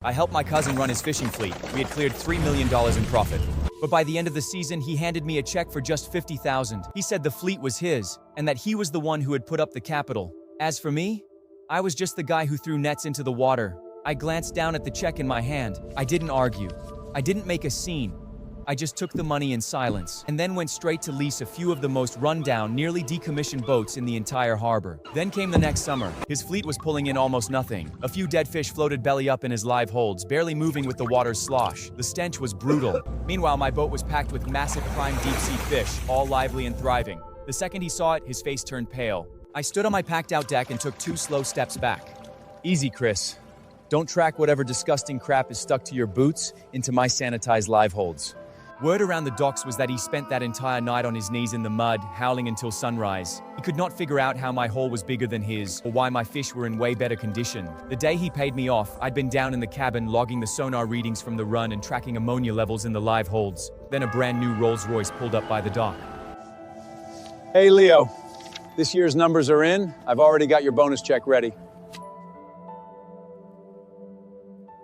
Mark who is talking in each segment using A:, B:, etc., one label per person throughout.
A: I helped my cousin run his fishing fleet. We had cleared $3 million in profit. But by the end of the season, he handed me a check for just $50,000. He said the fleet was his, and that he was the one who had put up the capital. As for me, I was just the guy who threw nets into the water. I glanced down at the check in my hand. I didn't argue. I didn't make a scene. I just took the money in silence, and then went straight to lease a few of the most run-down, nearly decommissioned boats in the entire harbor. Then came the next summer. His fleet was pulling in almost nothing. A few dead fish floated belly up in his live holds, barely moving with the water's slosh. The stench was brutal. Meanwhile, my boat was packed with massive prime deep-sea fish, all lively and thriving. The second he saw it, his face turned pale. I stood on my packed-out deck and took 2 slow steps back. Easy, Chris. Don't track whatever disgusting crap is stuck to your boots into my sanitized live holds. Word around the docks was that he spent that entire night on his knees in the mud, howling until sunrise. He could not figure out how my haul was bigger than his, or why my fish were in way better condition. The day he paid me off, I'd been down in the cabin logging the sonar readings from the run and tracking ammonia levels in the live holds. Then a brand new Rolls-Royce pulled up by the dock.
B: Hey, Leo. This year's numbers are in. I've already got your bonus check ready.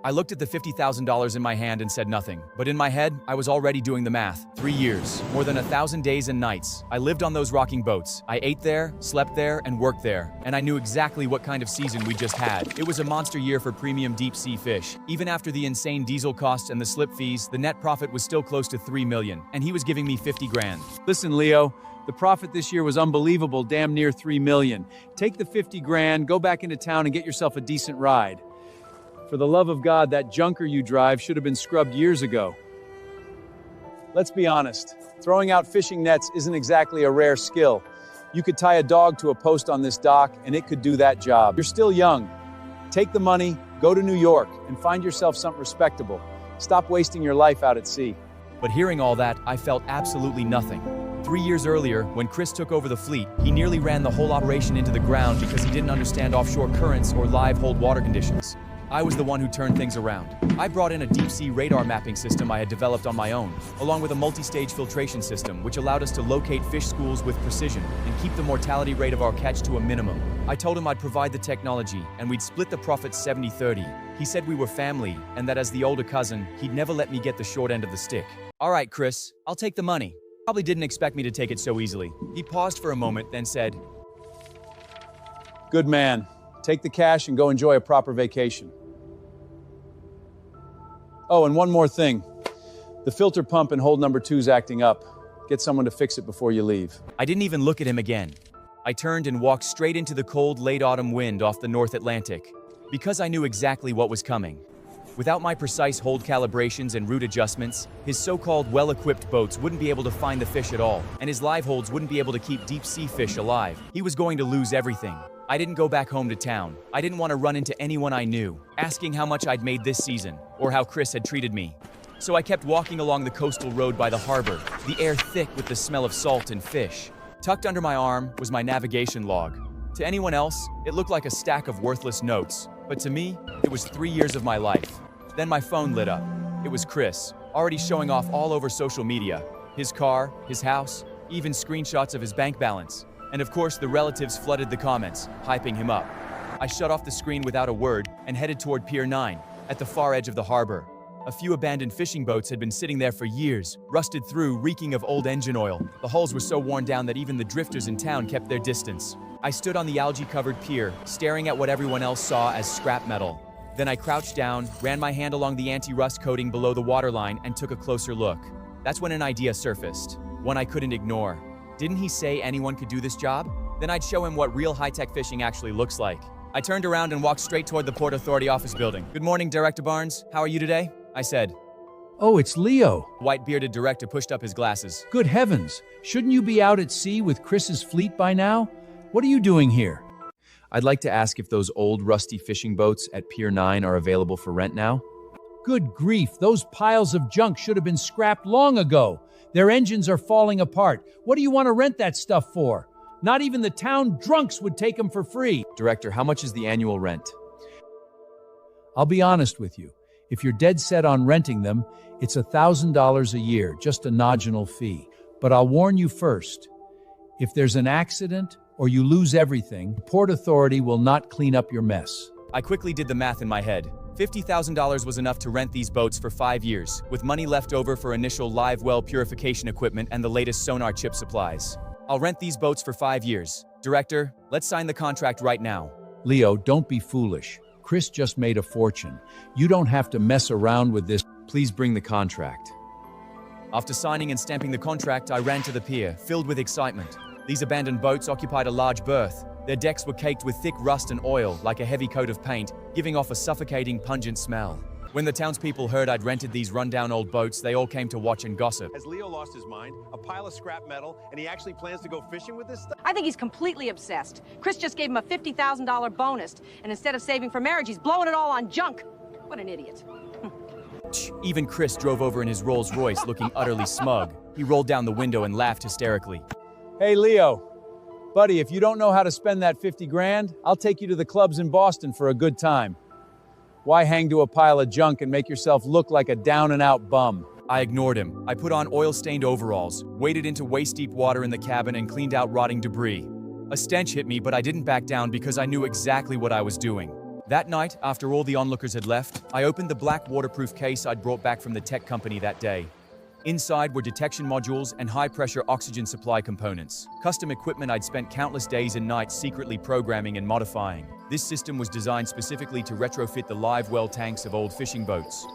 A: I looked at the $50,000 in my hand and said nothing. But in my head, I was already doing the math. 3 years, more than 1,000 days and nights. I lived on those rocking boats. I ate there, slept there, and worked there. And I knew exactly what kind of season we just had. It was a monster year for premium deep-sea fish. Even after the insane diesel costs and the slip fees, the net profit was still close to $3 million. And he was giving me 50 grand.
B: Listen, Leo, the profit this year was unbelievable, damn near $3 million. Take the 50 grand, go back into town and get yourself a decent ride. For the love of God, that junker you drive should have been scrubbed years ago. Let's be honest, throwing out fishing nets isn't exactly a rare skill. You could tie a dog to a post on this dock and it could do that job. You're still young. Take the money, go to New York, and find yourself something respectable. Stop wasting your life out at sea.
A: But hearing all that, I felt absolutely nothing. 3 years earlier, when Chris took over the fleet, he nearly ran the whole operation into the ground because he didn't understand offshore currents or live hold water conditions. I was the one who turned things around. I brought in a deep-sea radar mapping system I had developed on my own, along with a multi-stage filtration system which allowed us to locate fish schools with precision and keep the mortality rate of our catch to a minimum. I told him I'd provide the technology and we'd split the profits 70-30. He said we were family and that as the older cousin, he'd never let me get the short end of the stick. All right, Chris, I'll take the money. Probably didn't expect me to take it so easily. He paused for a moment, then said,
B: Good man. Take the cash and go enjoy a proper vacation. Oh, and one more thing. The filter pump in hold number 2's acting up. Get someone to fix it before you leave.
A: I didn't even look at him again. I turned and walked straight into the cold late autumn wind off the North Atlantic, because I knew exactly what was coming. Without my precise hold calibrations and route adjustments, his so-called well-equipped boats wouldn't be able to find the fish at all, and his live holds wouldn't be able to keep deep-sea fish alive. He was going to lose everything. I didn't go back home to town. I didn't want to run into anyone I knew, asking how much I'd made this season, or how Chris had treated me. So I kept walking along the coastal road by the harbor, the air thick with the smell of salt and fish. Tucked under my arm was my navigation log. To anyone else, it looked like a stack of worthless notes, but to me, it was 3 years of my life. Then my phone lit up. It was Chris, already showing off all over social media. His car, his house, even screenshots of his bank balance. And of course, the relatives flooded the comments, hyping him up. I shut off the screen without a word and headed toward Pier 9, at the far edge of the harbor. A few abandoned fishing boats had been sitting there for years, rusted through, reeking of old engine oil. The hulls were so worn down that even the drifters in town kept their distance. I stood on the algae-covered pier, staring at what everyone else saw as scrap metal. Then I crouched down, ran my hand along the anti-rust coating below the waterline, and took a closer look. That's when an idea surfaced, one I couldn't ignore. Didn't he say anyone could do this job? Then I'd show him what real high-tech fishing actually looks like. I turned around and walked straight toward the Port Authority office building. Good morning, Director Barnes. How are you today? I said.
C: Oh, it's Leo.
A: White-bearded director pushed up his glasses.
C: Good heavens. Shouldn't you be out at sea with Chris's fleet by now? What are you doing here?
A: I'd like to ask if those old rusty fishing boats at Pier 9 are available for rent now?
C: Good grief, those piles of junk should have been scrapped long ago. Their engines are falling apart. What do you want to rent that stuff for? Not even the town drunks would take them for free.
A: Director, how much is the annual rent?
C: I'll be honest with you. If you're dead set on renting them, it's $1,000 a year, just a nominal fee. But I'll warn you first. If there's an accident or you lose everything, the Port Authority will not clean up your mess.
A: I quickly did the math in my head. $50,000 was enough to rent these boats for 5 years, with money left over for initial live well purification equipment and the latest sonar chip supplies. I'll rent these boats for 5 years. Director, let's sign the contract right now.
C: Leo, don't be foolish. Chris just made a fortune. You don't have to mess around with this.
B: Please bring the contract.
A: After signing and stamping the contract, I ran to the pier, filled with excitement. These abandoned boats occupied a large berth. Their decks were caked with thick rust and oil, like a heavy coat of paint, giving off a suffocating, pungent smell. When the townspeople heard I'd rented these rundown old boats, they all came to watch and gossip.
D: Has Leo lost his mind? A pile of scrap metal, and he actually plans to go fishing with this stuff?
E: I think he's completely obsessed. Chris just gave him a $50,000 bonus, and instead of saving for marriage, he's blowing it all on junk. What an idiot.
A: Even Chris drove over in his Rolls Royce looking utterly smug. He rolled down the window and laughed hysterically.
B: Hey, Leo. Buddy, if you don't know how to spend that 50 grand, I'll take you to the clubs in Boston for a good time. Why hang to a pile of junk and make yourself look like a down-and-out bum?
A: I ignored him. I put on oil-stained overalls, waded into waist-deep water in the cabin, and cleaned out rotting debris. A stench hit me, but I didn't back down because I knew exactly what I was doing. That night, after all the onlookers had left, I opened the black waterproof case I'd brought back from the tech company that day. Inside were detection modules and high-pressure oxygen supply components, custom equipment I'd spent countless days and nights secretly programming and modifying. This system was designed specifically to retrofit the live well tanks of old fishing boats.